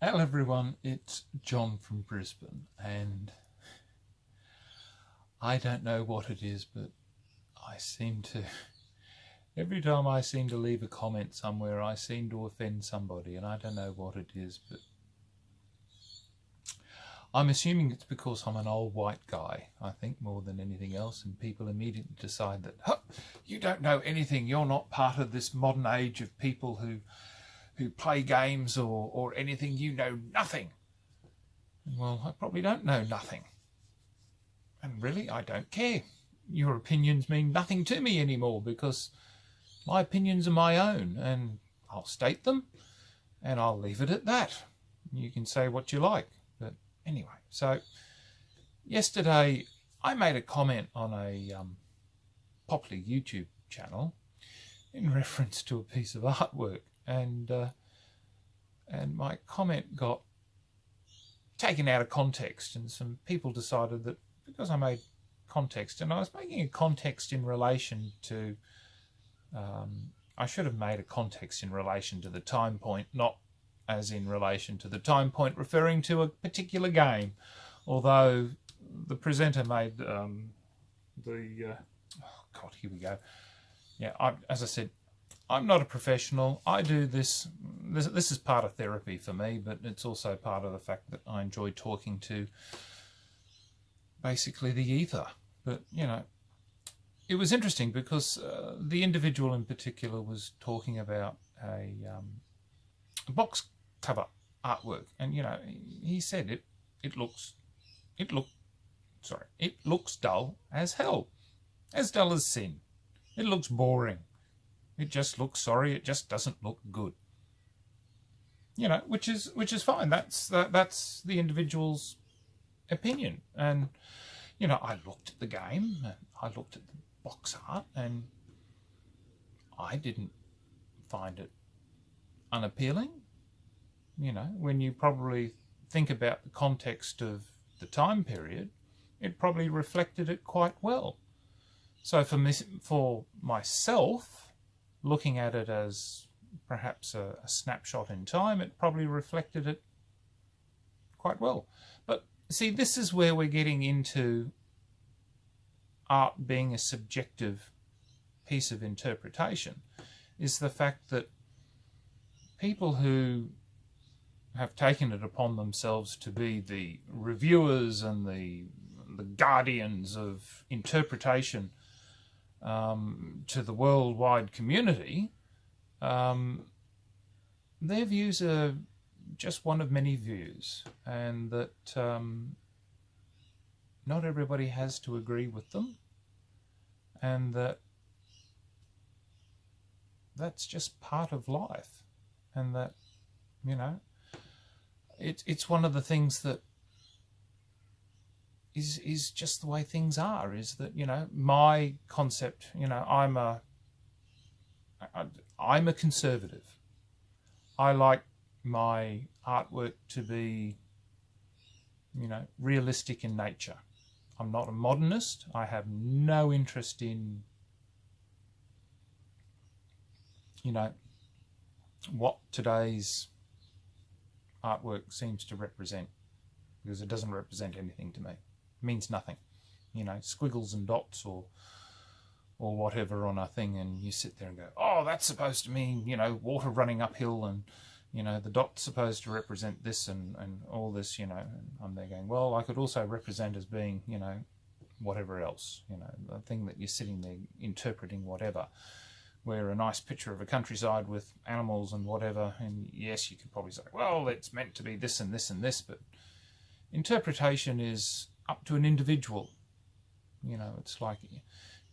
Hello everyone, it's John from Brisbane, and I don't know what it is, but every time I seem to leave a comment somewhere, I seem to offend somebody, and I don't know what it is, but I'm assuming it's because I'm an old white guy, I think, more than anything else, and people immediately decide that, you don't know anything, you're not part of this modern age of people who play games or anything, you know nothing. Well, I probably don't know nothing. And really, I don't care. Your opinions mean nothing to me anymore because my opinions are my own and I'll state them and I'll leave it at that. You can say what you like. But anyway, so yesterday I made a comment on a popular YouTube channel in reference to a piece of artwork, and my comment got taken out of context, and some people decided that because I made context, and I was making a context in relation to I should have made a context in relation to the time point, not as in relation to the time point referring to a particular game, although the presenter made oh god, here we go. Yeah, as I said, I'm not a professional. I do this is part of therapy for me, but it's also part of the fact that I enjoy talking to basically the ether. But, you know, it was interesting because the individual in particular was talking about a box cover artwork, and, you know, he said it looks dull as hell, as dull as sin. It looks boring. It just looks sorry. It just doesn't look good. You know, which is fine. That's the individual's opinion. And you know, I looked at the game, and I looked at the box art, and I didn't find it unappealing. You know, when you probably think about the context of the time period, it probably reflected it quite well. So for myself, looking at it as perhaps a snapshot in time, it probably reflected it quite well. But see, this is where we're getting into art being a subjective piece of interpretation, is the fact that people who have taken it upon themselves to be the reviewers and the guardians of interpretation to the worldwide community, their views are just one of many views, and that not everybody has to agree with them, and that's just part of life, and that, you know, it's one of the things that is just the way things are, is that, you know, my concept, you know, I'm a conservative. I like my artwork to be, you know, realistic in nature. I'm not a modernist. I have no interest in, you know, what today's artwork seems to represent, because it doesn't represent anything to me. It means nothing. You know, squiggles and dots or whatever on a thing, and you sit there and go, oh, that's supposed to mean, you know, water running uphill, and, you know, the dot's supposed to represent this and all this, you know. And I'm there going, well, I could also represent as being, you know, whatever else, you know, the thing that you're sitting there interpreting whatever, where a nice picture of a countryside with animals and whatever, and yes, you could probably say, well, it's meant to be this and this and this, but interpretation is up to an individual. You know, it's like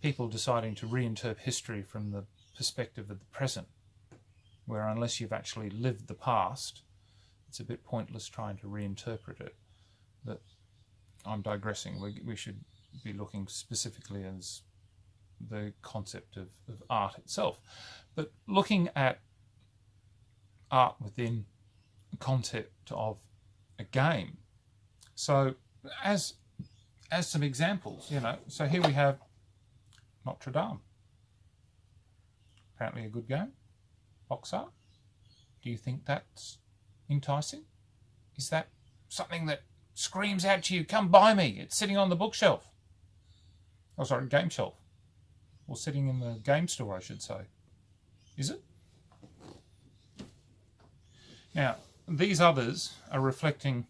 people deciding to reinterpret history from the perspective of the present, where unless you've actually lived the past, it's a bit pointless trying to reinterpret it. But I'm digressing. We should be looking specifically as the concept of art itself. But looking at art within the concept of a game. So as some examples, you know, so here we have Notre Dame. Apparently a good game. Box art. Do you think that's enticing? Is that something that screams out to you, come buy me? It's sitting on the bookshelf. Oh, sorry, game shelf. Or sitting in the game store, I should say. Is it? Now, these others are reflecting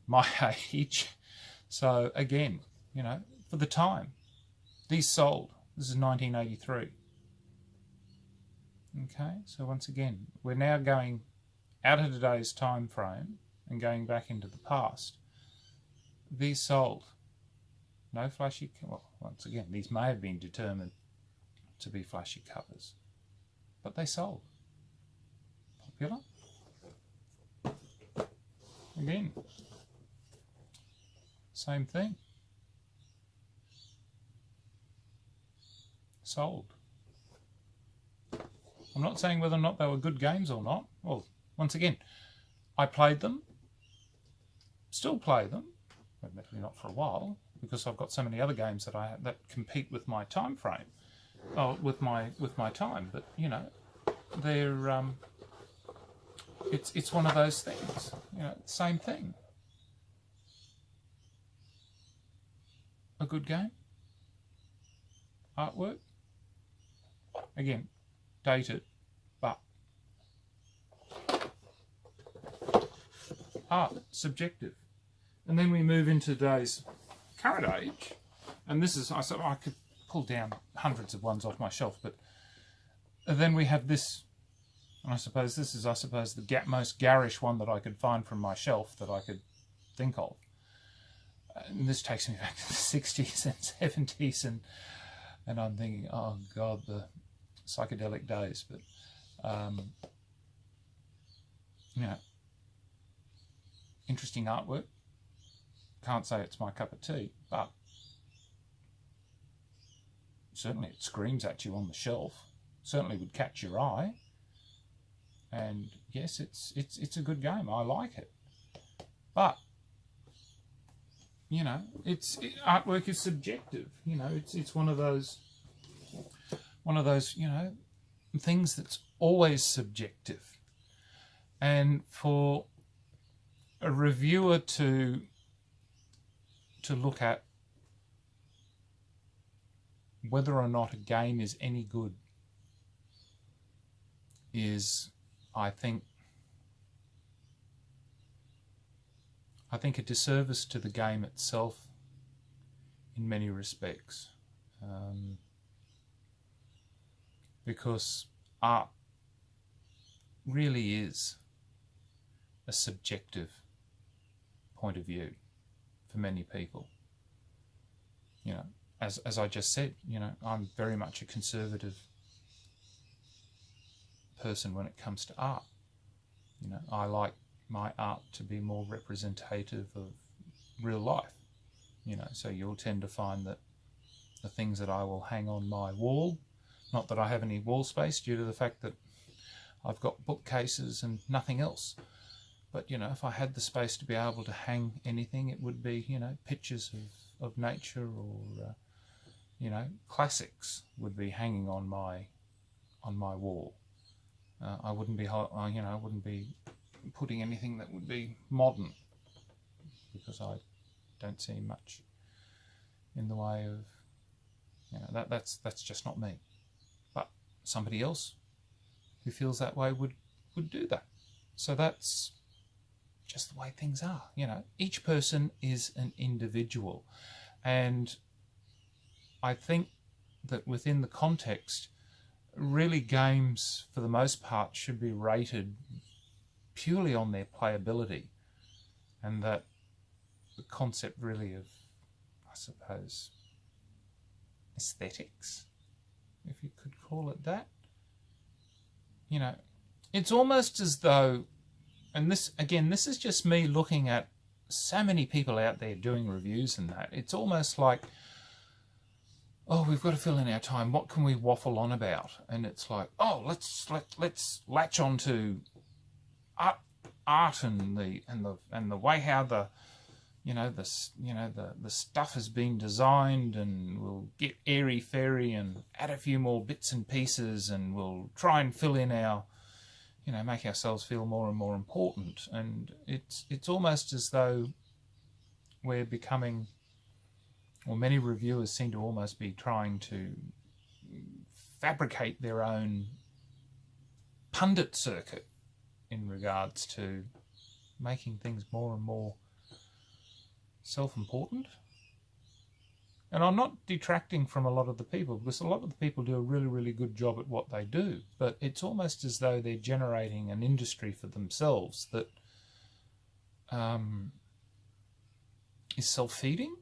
my age. So again, you know, for the time, these sold. This is 1983. Okay, so once again, we're now going out of today's time frame and going back into the past. These sold. No flashy, well, once again, these may have been determined to be flashy covers, but they sold. Popular. Again, same thing. Sold. I'm not saying whether or not they were good games or not. Well, once again, I played them, still play them, admittedly not for a while, because I've got so many other games that compete with my time frame, with my time. But you know, they're it's one of those things. You know, same thing. A good game, artwork. Again, dated, but art, subjective. And then we move into today's current age, and this is, I could pull down hundreds of ones off my shelf, but then we have this, and I suppose this is, the most garish one that I could find from my shelf that I could think of. And this takes me back to the 60s and 70s, and I'm thinking, oh God, the psychedelic days. But you know, interesting artwork. Can't say it's my cup of tea, but certainly it screams at you on the shelf. Certainly would catch your eye. And yes, it's a good game. I like it. But you know, artwork is subjective. You know, it's one of those you know, things that's always subjective. And for a reviewer to look at whether or not a game is any good is, I think a disservice to the game itself in many respects, because art really is a subjective point of view for many people. You know, as I just said, you know, I'm very much a conservative person when it comes to art. You know, I like my art to be more representative of real life. You know, so you'll tend to find that the things that I will hang on my wall, not that I have any wall space due to the fact that I've got bookcases and nothing else. But, you know, if I had the space to be able to hang anything, it would be, you know, pictures of nature or, you know, classics would be hanging on my wall. I wouldn't be, I wouldn't be putting anything that would be modern, because I don't see much in the way of, you know, that's just not me. But somebody else who feels that way would do that. So that's just the way things are. You know, each person is an individual, and I think that within the context, really games for the most part should be rated purely on their playability, and that the concept really of, I suppose, aesthetics, if you could call it that. You know, it's almost as though, and this, again, this is just me looking at so many people out there doing reviews and that, it's almost like, oh, we've got to fill in our time, what can we waffle on about? And it's like, oh, let's latch on to art and the way how the stuff has been designed, and we'll get airy-fairy and add a few more bits and pieces, and we'll try and fill in our you know, make ourselves feel more and more important. And it's almost as though we're becoming, or many reviewers seem to almost be trying to fabricate their own pundit circuit in regards to making things more and more self-important. And I'm not detracting from a lot of the people, because a lot of the people do a really, really good job at what they do, but it's almost as though they're generating an industry for themselves that is self-feeding.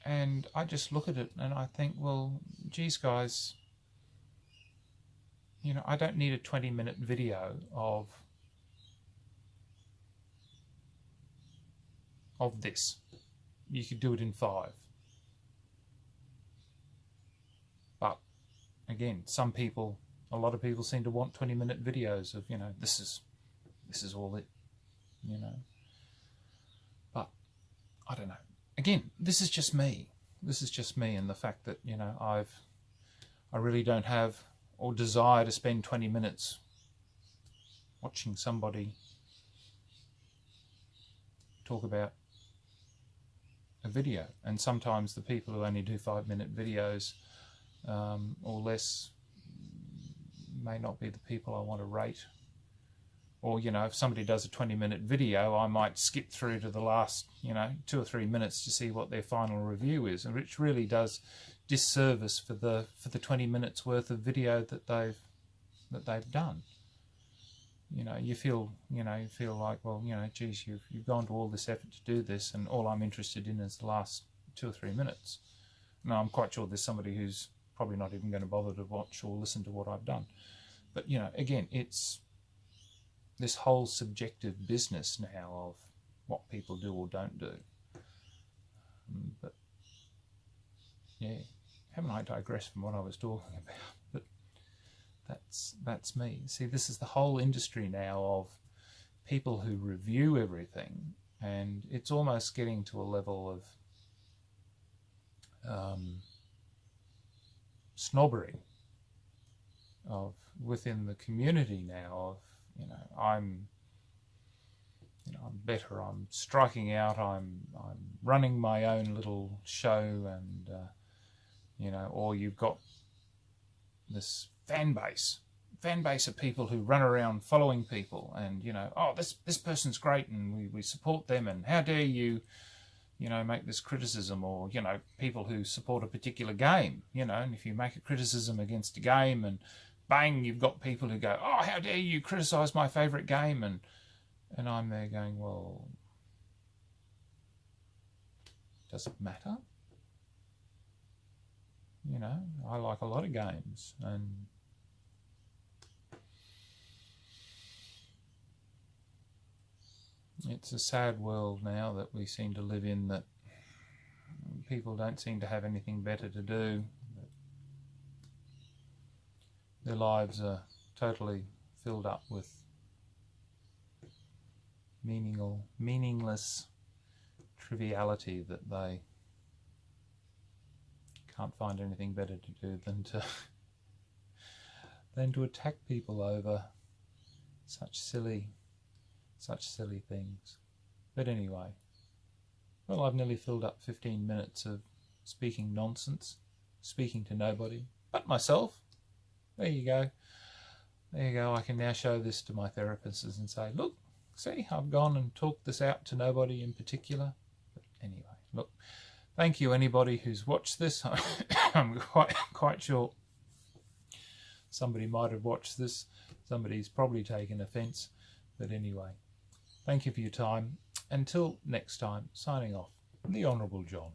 And I just look at it and I think, well, geez, guys, you know, I don't need a 20-minute video of this. You could do it in 5. But again, some people, a lot of people seem to want 20-minute videos of, you know, this is all it, you know. But I don't know. Again, this is just me. This is just me, and the fact that, you know, I really don't have or desire to spend 20 minutes watching somebody talk about a video. And sometimes the people who only do 5-minute videos or less may not be the people I want to rate. Or, you know, if somebody does a 20-minute video, I might skip through to the last, you know, 2 or 3 minutes to see what their final review is, and which really does disservice for the 20 minutes worth of video that they've done. You know, you feel like, well, you know, geez, you've gone to all this effort to do this, and all I'm interested in is the last 2 or 3 minutes. Now, I'm quite sure there's somebody who's probably not even going to bother to watch or listen to what I've done. But, you know, again, it's this whole subjective business now of what people do or don't do. But yeah, haven't I digressed from what I was talking about? But that's me. See, this is the whole industry now of people who review everything, and it's almost getting to a level of snobbery of within the community now of, you know, I'm better, I'm striking out, I'm running my own little show, and you know, or you've got this fan base of people who run around following people, and, you know, oh, this person's great and we support them, and how dare you, you know, make this criticism. Or, you know, people who support a particular game, you know, and if you make a criticism against a game, and bang, you've got people who go, oh, how dare you criticise my favourite game, and I'm there going, well, does it matter? You know, I like a lot of games, and it's a sad world now that we seem to live in, that people don't seem to have anything better to do. Their lives are totally filled up with meaningless triviality that they can't find anything better to do than to attack people over such silly things. But anyway, well, I've nearly filled up 15 minutes of speaking nonsense, speaking to nobody but myself. There you go. There you go. I can now show this to my therapists and say, look, see, I've gone and talked this out to nobody in particular. But anyway, look, thank you anybody who's watched this. I'm quite sure somebody might have watched this. Somebody's probably taken offence. But anyway, thank you for your time. Until next time, signing off, the Honourable John.